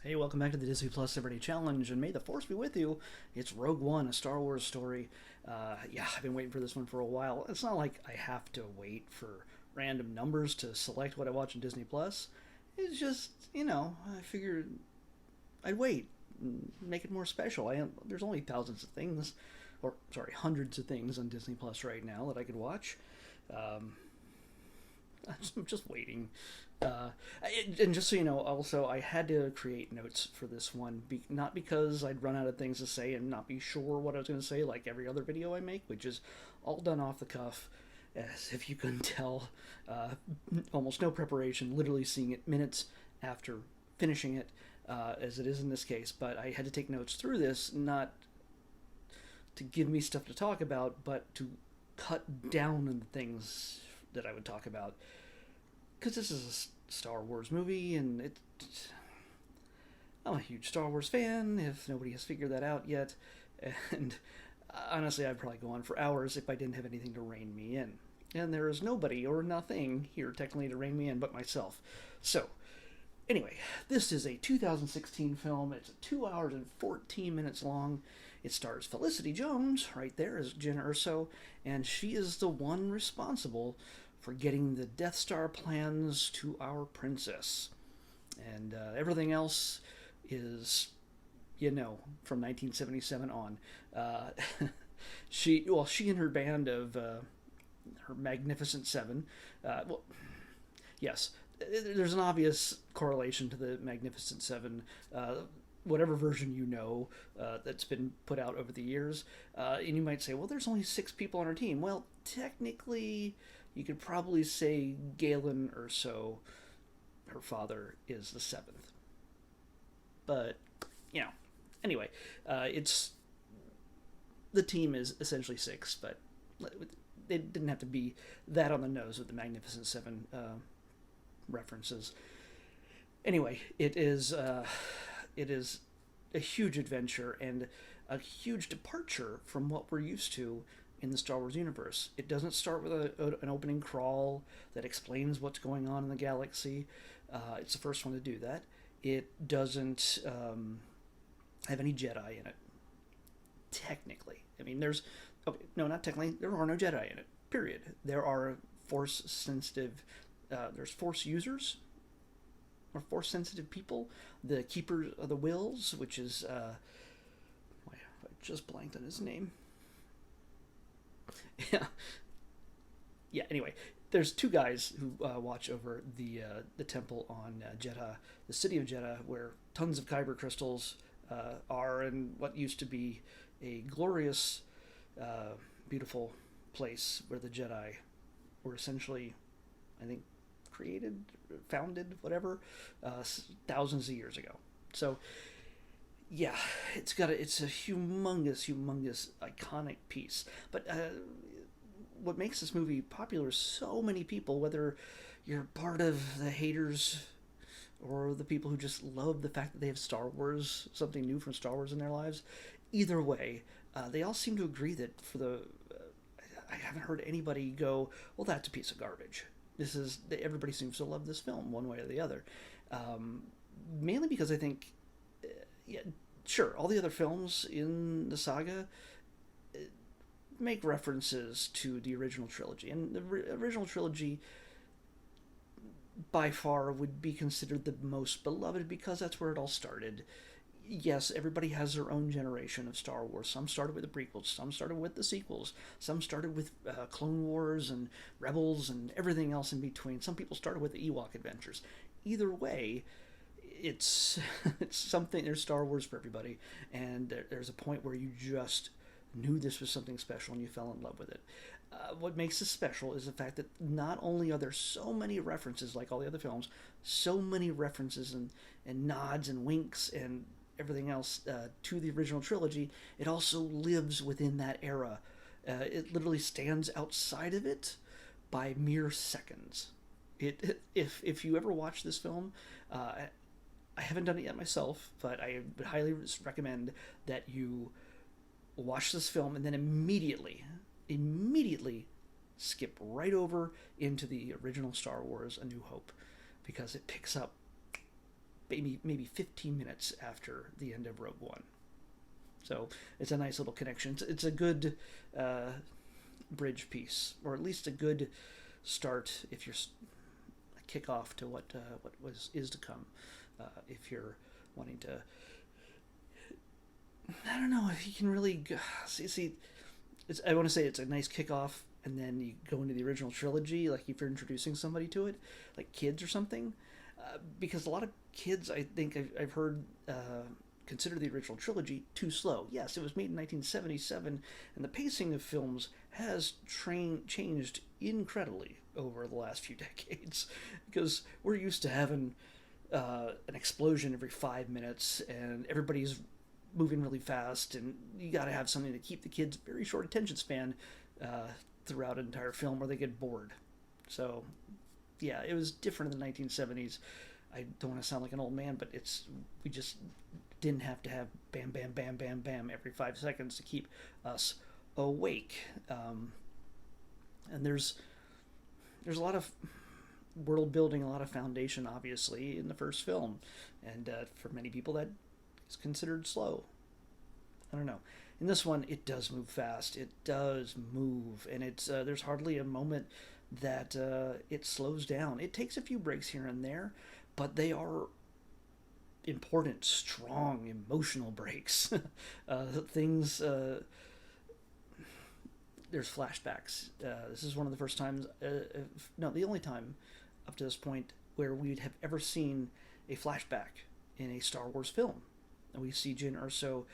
Hey, welcome back to the Disney Plus Everyday Challenge, and may the Force be with you. It's Rogue One, a Star Wars story. Yeah, I've been waiting for this one for a while. It's not like I have to wait for random numbers to select what I watch on Disney Plus. It's just, I figured I'd wait, and make it more special. There's only thousands of things, or sorry, hundreds of things on Disney Plus right now that I could watch. Um, I'm just waiting. Uh, and just so you know, also, I had to create notes for this one, not because I'd run out of things to say and not be sure what I was going to say, like every other video I make, which is all done off the cuff, as if you couldn't tell. Uh, Almost no preparation, literally seeing it minutes after finishing it, as it is in this case. But I had to take notes through this, not to give me stuff to talk about, but to cut down on the things that I would talk about because this is a Star Wars movie, and I'm a huge Star Wars fan. If nobody has figured that out yet, and honestly, I'd probably go on for hours if I didn't have anything to rein me in. And there is nobody or nothing here technically to rein me in but myself. So, anyway, this is a 2016 film. It's 2 hours and 14 minutes long. It stars Felicity Jones, right there, as Jyn Erso, and she is the one responsible for getting the Death Star plans to our princess. And everything else is, from 1977 on. Uh, she and her band of her Magnificent Seven. Well, yes, there's an obvious correlation to the Magnificent Seven. Whatever version that's been put out over the years. And you might say, well, there's only 6 people on our team. Well, technically, you could probably say Galen Erso, her father, is the 7th. But, anyway, it's the team is essentially 6, but it didn't have to be that on the nose with the Magnificent Seven references. Anyway, it is a huge adventure and a huge departure from what we're used to in the Star Wars universe. It doesn't start with an opening crawl that explains what's going on in the galaxy. It's the first one to do that. It doesn't have any Jedi in it. Technically. I mean, okay, no, not technically. There are no Jedi in it, period. There are Force sensitive, there's Force users, or force sensitive people, the Keepers of the Wills, which is I just blanked on his name. Yeah, yeah. Anyway, there's 2 guys who watch over the temple on Jeddah, the city of Jeddah, where tons of kyber crystals are, and what used to be a glorious, beautiful place where the Jedi were essentially, I think, created, founded, whatever, thousands of years ago. So, yeah, it's a humongous, iconic piece. But what makes this movie popular is so many people, whether you're part of the haters or the people who just love the fact that they have Star Wars, something new from Star Wars in their lives. Either way, they all seem to agree that I haven't heard anybody go, well, that's a piece of garbage. Everybody seems to love this film one way or the other. Mainly because I think, yeah, sure, all the other films in the saga make references to the original trilogy, and the original trilogy by far would be considered the most beloved because that's where it all started. Yes, everybody has their own generation of Star Wars. Some started with the prequels, some started with the sequels, some started with Clone Wars and Rebels and everything else in between. Some people started with the Ewok adventures. Either way, it's it's something. There's Star Wars for everybody, and there's a point where you just knew this was something special and you fell in love with it. What makes this special is the fact that not only are there so many references, like all the other films, so many references and nods and winks and everything else to the original trilogy, it also lives within that era. It literally stands outside of it by mere seconds. If you ever watch this film, I haven't done it yet myself, but I would highly recommend that you watch this film and then immediately skip right over into the original Star Wars A New Hope, because it picks up maybe 15 minutes after the end of Rogue One. So it's a nice little connection. It's a good bridge piece, or at least a good start if you're a kickoff to what is to come. If you're wanting to, I don't know if you can really see. I want to say it's a nice kickoff, and then you go into the original trilogy, like if you're introducing somebody to it, like kids or something, because a lot of kids, I think I've heard, consider the original trilogy too slow. Yes, it was made in 1977, and the pacing of films has changed incredibly over the last few decades, because we're used to having an explosion every 5 minutes, and everybody's moving really fast, and you got to have something to keep the kids' very short attention span throughout an entire film, or they get bored. So, yeah, it was different in the 1970s. I don't want to sound like an old man, but we just didn't have to have bam, bam, bam, bam, bam every 5 seconds to keep us awake. And there's a lot of world building, a lot of foundation, obviously, in the first film, and for many people that is considered slow. I don't know. In this one, it does move fast. It does move, and it's there's hardly a moment that it slows down. It takes a few breaks here and there, but they are important, strong, emotional breaks. Things. There's flashbacks. This is one of the first times, no, the only time up to this point where we'd have ever seen a flashback in a Star Wars film. And we see Jyn Erso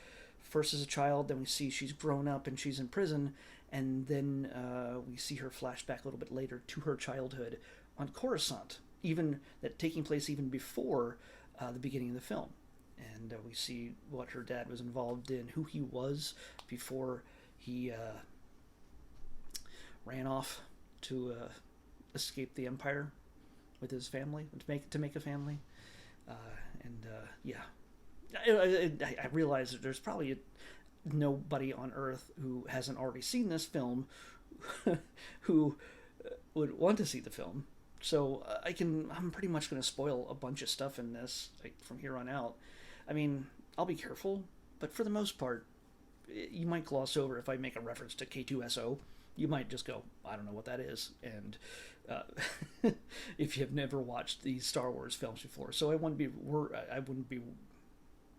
first as a child, then we see she's grown up and she's in prison, and then we see her flashback a little bit later to her childhood on Coruscant, even that taking place even before the beginning of the film. And we see what her dad was involved in, who he was before he ran off to escape the Empire with his family, to make a family. Yeah. I realize that there's probably nobody on Earth who hasn't already seen this film who would want to see the film. So I'm pretty much going to spoil a bunch of stuff in this, like, from here on out. I mean, I'll be careful, but for the most part, you might gloss over if I make a reference to K2SO. You might just go, I don't know what that is, and if you have never watched these Star Wars films before, so I wouldn't be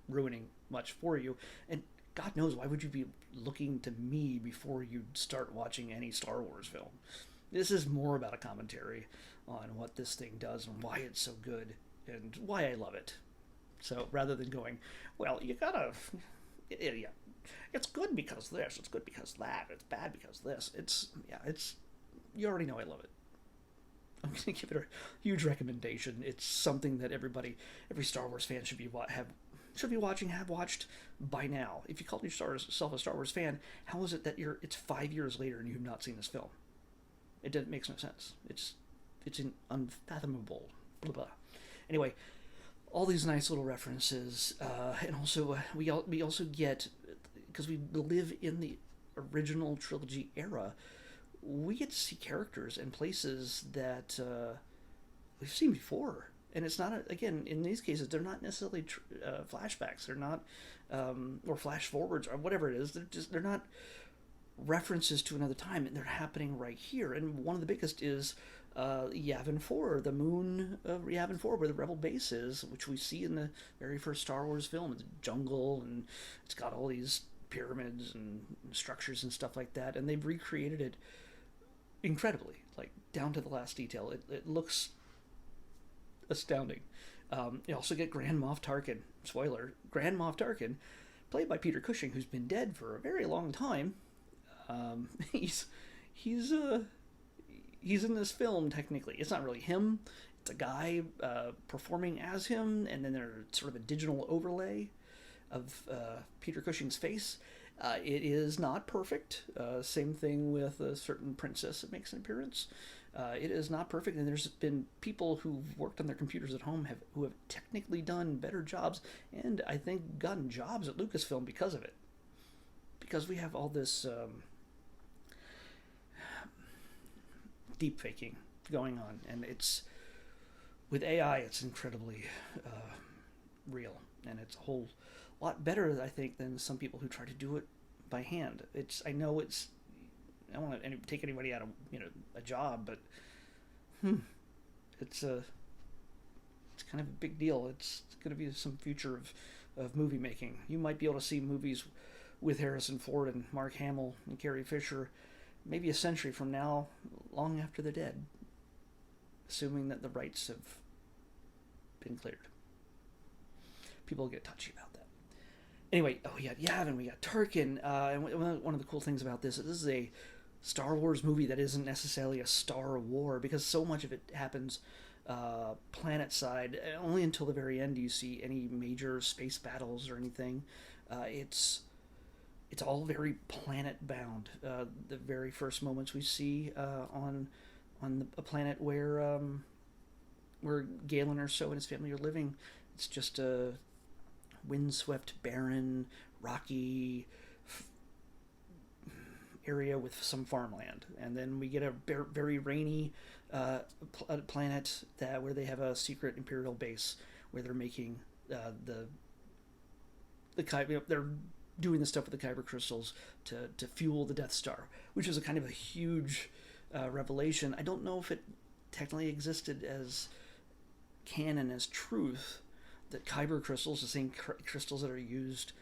ruining much for you. And God knows, why would you be looking to me before you start watching any Star Wars film? This is more about a commentary on what this thing does and why it's so good and why I love it. So rather than going, well, you gotta, yeah, it's good because this, it's good because that, it's bad because this, you already know I love it. I'm going to give it a huge recommendation. It's something that every Star Wars fan should be watching, have watched by now. If you call yourself a Star Wars fan, how is it that it's 5 years later and you have not seen this film? It makes no sense. It's unfathomable. Blah, blah. Anyway, all these nice little references, and also we also get, because we live in the original trilogy era, we get to see characters and places that we've seen before. And it's not, again, in these cases, they're not necessarily flashbacks. They're not, or flash forwards, or whatever it is. They're not references to another time, and they're happening right here. And one of the biggest is Yavin 4, the moon of Yavin 4, where the Rebel base is, which we see in the very first Star Wars film. It's a jungle, and it's got all these pyramids and structures and stuff like that. And they've recreated it incredibly, like down to the last detail. It looks astounding. You also get Grand Moff Tarkin. Spoiler: Grand Moff Tarkin, played by Peter Cushing, who's been dead for a very long time. He's in this film. Technically, it's not really him. It's a guy performing as him, and then there's sort of a digital overlay of Peter Cushing's face. It is not perfect. Same thing with a certain princess that makes an appearance. It is not perfect, and there's been people who've worked on their computers at home who have technically done better jobs, and I think gotten jobs at Lucasfilm because of it. Because we have all this deep faking going on, and it's with AI, it's incredibly real, and it's a whole lot better, I think, than some people who try to do it by hand. I know it's, I don't want to take anybody out of a job, but it's a it's kind of a big deal. It's going to be some future of movie making. You might be able to see movies with Harrison Ford and Mark Hamill and Carrie Fisher maybe a century from now, long after they're dead, assuming that the rights have been cleared. People get touchy about that. Anyway, we got Yavin, we got Turken, and one of the cool things about this is a Star Wars movie that isn't necessarily a Star War, because so much of it happens planet side. Only until the very end do you see any major space battles or anything. It's all very planet bound. The very first moments we see on a planet where Galen Erso and his family are living, it's just a windswept, barren, rocky area with some farmland, and then we get a very rainy planet where they have a secret Imperial base where they're making they're doing the stuff with the kyber crystals to fuel the Death Star, which is a kind of a huge revelation. I don't know if it technically existed as canon, as truth, that kyber crystals, the same crystals that are used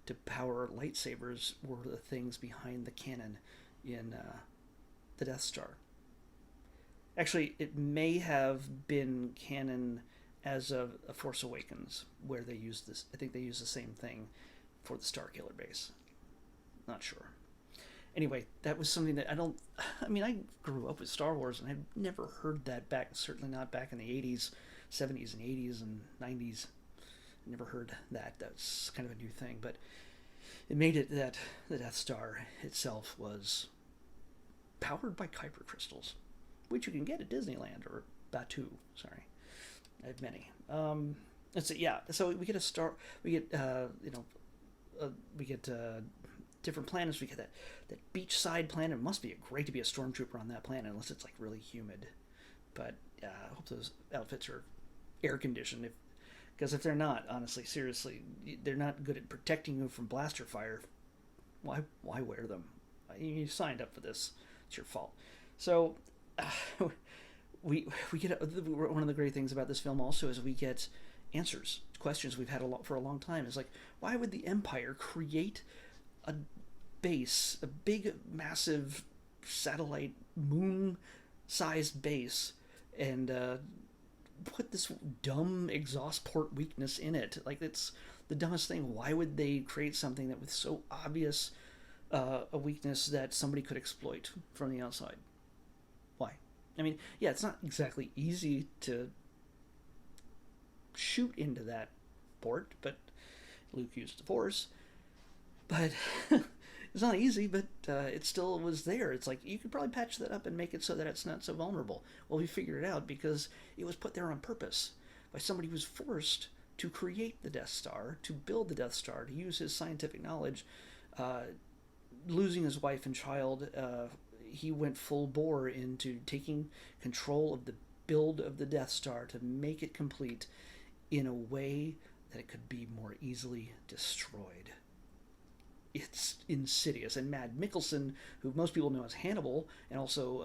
to power lightsabers, were the things behind the canon in the Death Star. Actually, it may have been canon as of A Force Awakens, where they used this. I think they used the same thing for the Starkiller base. Not sure. Anyway, that was something that I grew up with Star Wars, and I've never heard that back, certainly not back in the 80s, 70s and 80s and 90s. Never heard that. That's kind of a new thing, but it made it that the Death Star itself was powered by kyber crystals, which you can get at Disneyland, or Batu. Sorry, I have many. Let's see. Yeah, so we get we get different planets. We get that beachside planet. It must be great to be a stormtrooper on that planet, unless it's like really humid. But I hope those outfits are air conditioned. Because if they're not, honestly, seriously, they're not good at protecting you from blaster fire. Why wear them? You signed up for this. It's your fault. So we get one of the great things about this film also is we get answers to questions we've had for a long time. It's like, why would the Empire create a base, a big, massive satellite moon-sized base, and put this dumb exhaust port weakness in it? Like, it's the dumbest thing. Why would they create something that with so obvious a weakness that somebody could exploit from the outside? Why? I mean, yeah, it's not exactly easy to shoot into that port, but Luke used the Force. But it's not easy, but it still was there. It's like, you could probably patch that up and make it so that it's not so vulnerable. Well, we figured it out because it was put there on purpose by somebody who was forced to create the Death Star, to build the Death Star, to use his scientific knowledge. Losing his wife and child, he went full bore into taking control of the build of the Death Star to make it complete in a way that it could be more easily destroyed. It's insidious. And Mad Mikkelsen, who most people know as Hannibal, and also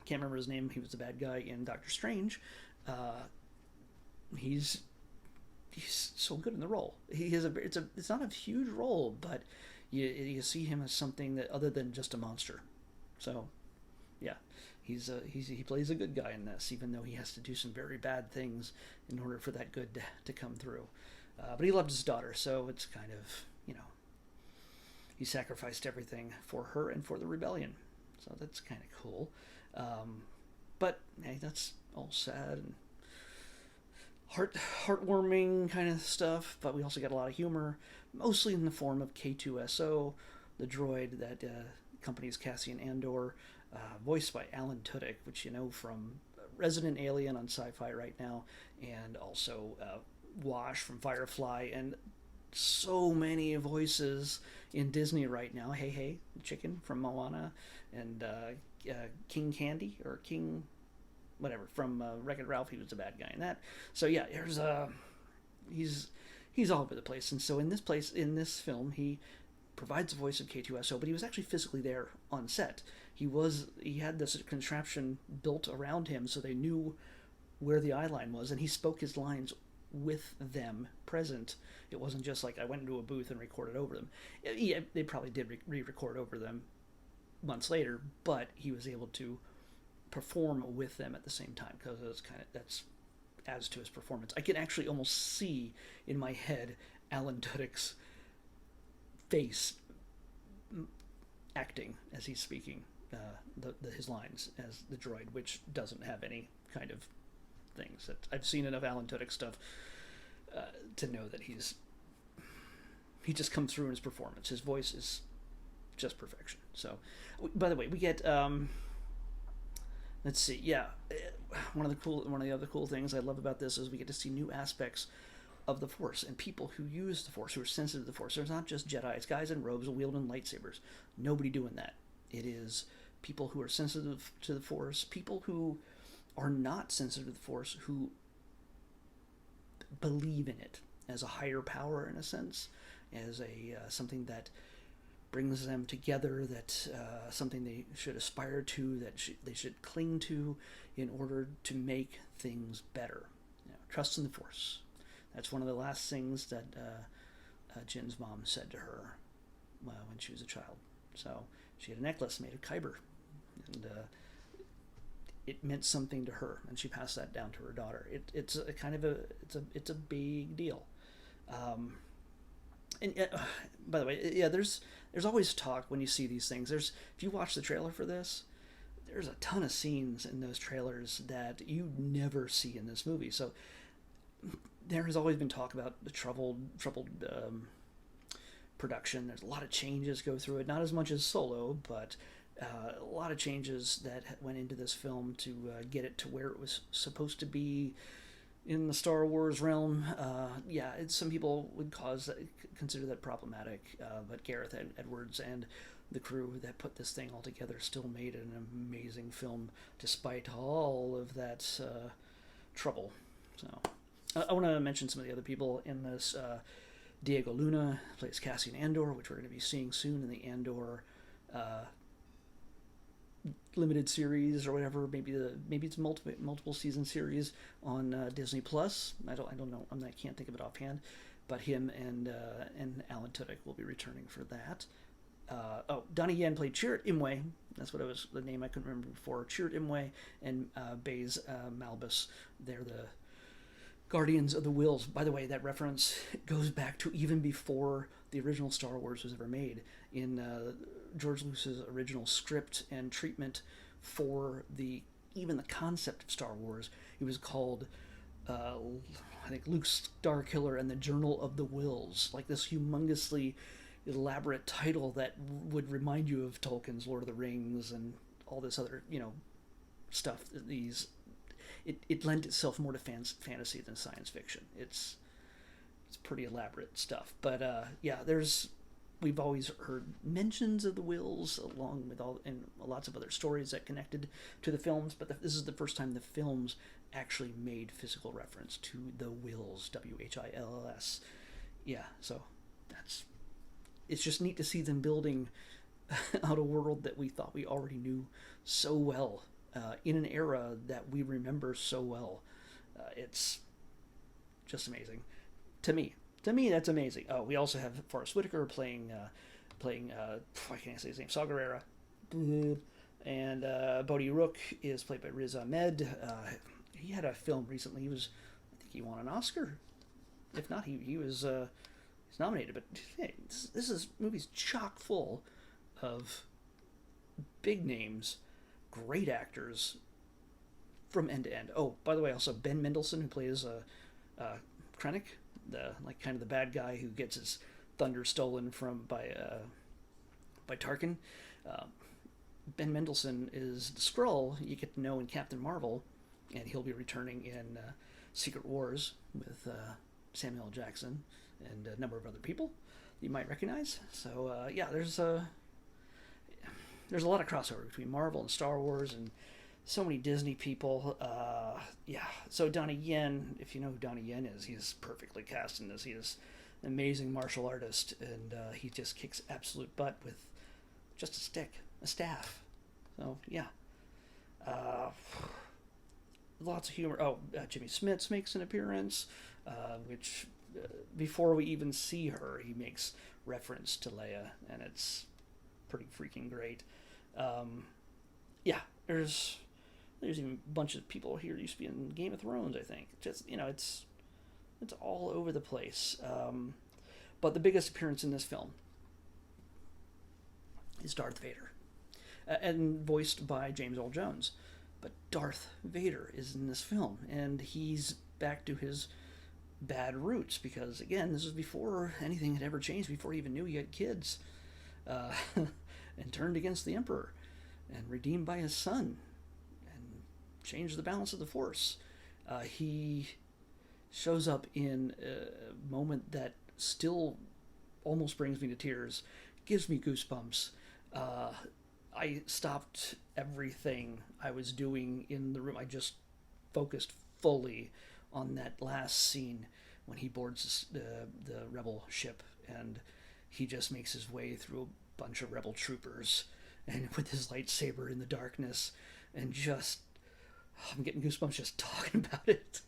can't remember his name, he was the bad guy in Doctor Strange. He's so good in the role. It's not a huge role, but you see him as something that other than just a monster. So yeah, he plays a good guy in this, even though he has to do some very bad things in order for that good to come through. But he loved his daughter, so it's kind of, he sacrificed everything for her and for the rebellion. So that's kind of cool. But hey, that's all sad and heartwarming kind of stuff. But we also got a lot of humor, mostly in the form of K2SO, the droid that accompanies Cassian Andor, voiced by Alan Tudyk, which you know from Resident Alien on Sci-Fi right now, and also Wash from Firefly, and so many voices in Disney right now. Hey, the chicken from Moana, and King Candy, or King whatever from Wreck-It Ralph. He was the bad guy in that. So yeah, there's he's he's all over the place. And so in this film, he provides the voice of K2SO, but he was actually physically there on set. He had this contraption built around him so they knew where the eye line was, and he spoke his lines with them present. It wasn't just like I went into a booth and recorded over them. Yeah, they probably did re-record over them months later, but he was able to perform with them at the same time because it was that's adds to his performance. I can actually almost see in my head Alan Tudyk's face acting as he's speaking his lines as the droid, which doesn't have any kind of things. That I've seen enough Alan Tudyk stuff to know that he just comes through in his performance. His voice is just perfection. So, by the way, we get let's see, yeah, one of the other cool things I love about this is we get to see new aspects of the Force and people who use the Force, who are sensitive to the Force. There's not just Jedi, it's guys in robes wielding lightsabers. Nobody doing that. It is people who are sensitive to the Force, people who are not sensitive to the Force, who believe in it as a higher power, in a sense, as a something that brings them together, that something they should aspire to, that they should cling to in order to make things better. Trust in the Force. That's one of the last things that Jin's mom said to her when she was a child. So she had a necklace made of kyber, and it meant something to her, and she passed that down to her daughter. It's a kind of it's a big deal. And by the way, yeah, there's always talk when you see these things. If you watch the trailer for this, there's a ton of scenes in those trailers that you never see in this movie. So there has always been talk about the troubled production. There's a lot of changes go through it, not as much as Solo, but a lot of changes that went into this film to get it to where it was supposed to be in the Star Wars realm. Some people would consider that problematic, but Gareth Edwards and the crew that put this thing all together still made an amazing film despite all of that trouble. So I want to mention some of the other people in this. Diego Luna plays Cassian Andor, which we're going to be seeing soon in the Andor limited series or whatever. Maybe it's multiple season series on Disney Plus. I don't know. I can't think of it offhand. But him and Alan Tudyk will be returning for that. Donnie Yen played Chirrut Imwe. That's what the name I couldn't remember before. Chirrut Imwe and Baze Malbus. They're the Guardians of the Whills. By the way, that reference goes back to even before the original Star Wars was ever made. In George Lucas's original script and treatment for even the concept of Star Wars, it was called I think Luke Starkiller and the Journal of the Whills, like this humongously elaborate title that would remind you of Tolkien's Lord of the Rings and all this other stuff. It lent itself more to fantasy than science fiction. It's pretty elaborate stuff, but we've always heard mentions of the Whills along with lots of other stories that connected to the films, but this is the first time the films actually made physical reference to the Whills, Whills. Yeah, so it's just neat to see them building out a world that we thought we already knew so well, in an era that we remember so well. It's just amazing. To me, that's amazing. Oh, we also have Forrest Whitaker playing why can't I say his name? Saw Gerrera. And Bodhi Rook is played by Riz Ahmed. He had a film recently. I think he won an Oscar. If not, he was he's nominated. But hey, this movie's chock full of big names, great actors from end to end. Oh, by the way, also Ben Mendelsohn, who plays Krennic, kind of the bad guy who gets his thunder stolen by Turken. Ben Mendelsohn is the Skrull you get to know in Captain Marvel, and he'll be returning in Secret Wars with Samuel L. Jackson and a number of other people you might recognize. So there's a lot of crossover between Marvel and Star Wars, and so many Disney people. Yeah. So Donnie Yen, if you know who Donnie Yen is, he's perfectly cast in this. He is an amazing martial artist, and he just kicks absolute butt with just a stick, a staff. So yeah. Uh, Lots of humor. Oh, Jimmy Smits makes an appearance, which before we even see her, he makes reference to Leia, and it's pretty freaking great. Um, yeah, there's even a bunch of people here who used to be in Game of Thrones. I think just it's all over the place. But the biggest appearance in this film is Darth Vader, and voiced by James Earl Jones. But Darth Vader is in this film, and he's back to his bad roots because, again, this was before anything had ever changed, before he even knew he had kids, and turned against the Emperor, and redeemed by his son, and changed the balance of the Force. He shows up in a moment that still almost brings me to tears, gives me goosebumps. I stopped everything I was doing in the room. I just focused fully on that last scene when he boards the rebel ship, and he just makes his way through a bunch of rebel troopers and with his lightsaber in the darkness, and just I'm getting goosebumps just talking about it.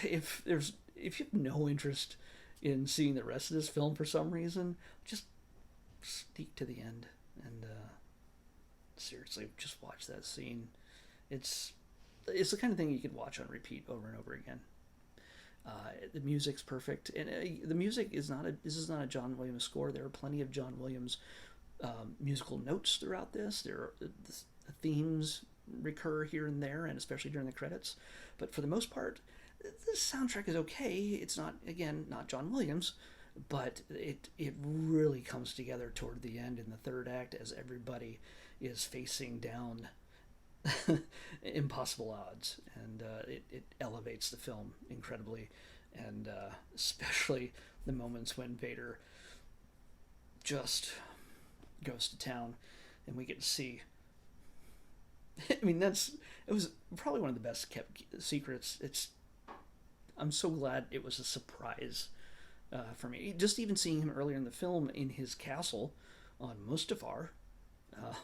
If you have no interest in seeing the rest of this film for some reason, just sneak to the end and seriously just watch that scene. It's the kind of thing you could watch on repeat over and over again. The music's perfect, and the music is not a. This is not a John Williams score. There are plenty of John Williams musical notes throughout this. The themes recur here and there, and especially during the credits. But for the most part, the soundtrack is okay. It's not, again, not John Williams, but it really comes together toward the end in the third act as everybody is facing down impossible odds, and it elevates the film incredibly, and especially the moments when Vader just goes to town, and we get to see. I mean, it was probably one of the best kept secrets. I'm so glad it was a surprise for me. Just even seeing him earlier in the film in his castle on Mustafar,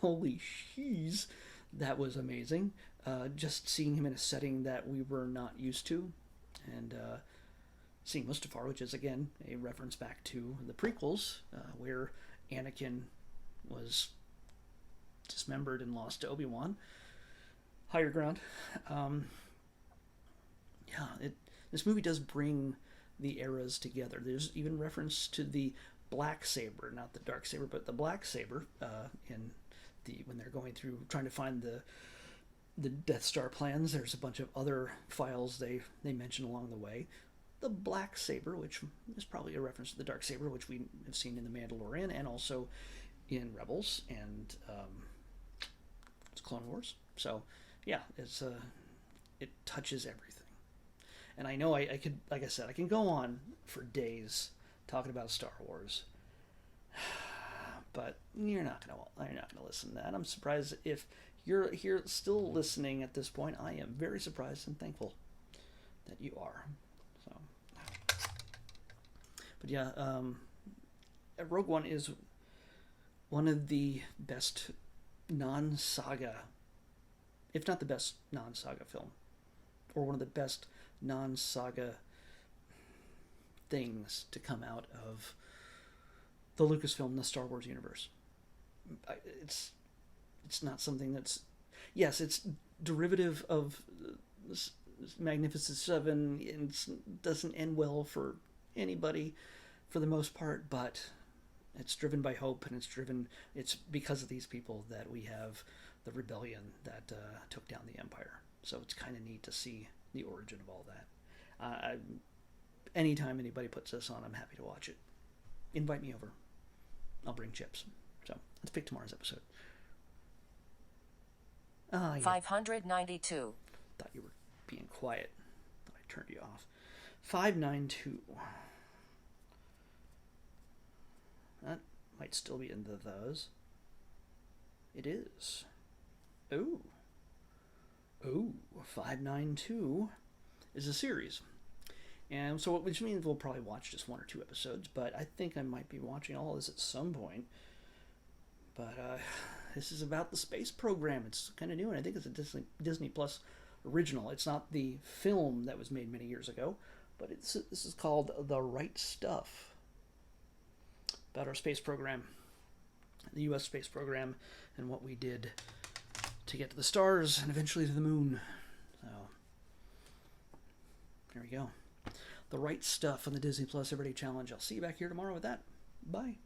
holy jeez, that was amazing. Just seeing him in a setting that we were not used to, and seeing Mustafar, which is again a reference back to the prequels, where Anakin was dismembered and lost to Obi-Wan. Higher ground. This movie does bring the eras together. There's even reference to the black saber, not the dark saber, but the black saber in when they're going through trying to find the Death Star plans. There's a bunch of other files they mention along the way. The black saber, which is probably a reference to the dark saber, which we have seen in The Mandalorian and also in Rebels and Clone Wars. So yeah, it touches everything. And I know I could, like I said, I can go on for days talking about Star Wars, but you're not gonna listen to that. I'm surprised if you're here still listening at this point. I am very surprised and thankful that you are. So, but yeah, Rogue One is one of the best non-saga, if not the best non-saga film, or one of the best non-saga things to come out of the Lucasfilm, the Star Wars universe. It's not something that's, yes, it's derivative of Magnificent Seven, and it doesn't end well for anybody for the most part, but it's driven by hope, and it's because of these people that we have the rebellion that took down the Empire. So it's kind of neat to see the origin of all that. Anytime anybody puts this on, I'm happy to watch it. Invite me over. I'll bring chips. So let's pick tomorrow's episode. Yeah. 592. Thought you were being quiet. Thought I turned you off. 592. That might still be in the those. It is. Ooh. Oh, 592 is a series. And so, which means we'll probably watch just 1 or 2 episodes, but I think I might be watching all this at some point. But this is about the space program. It's kind of new, and I think it's a Disney Plus original. It's not the film that was made many years ago, but this is called The Right Stuff, about our space program, the U.S. space program, and what we did to get to the stars and eventually to the moon. So there we go. The Right Stuff on the Disney Plus Everyday Challenge. I'll see you back here tomorrow with that. Bye.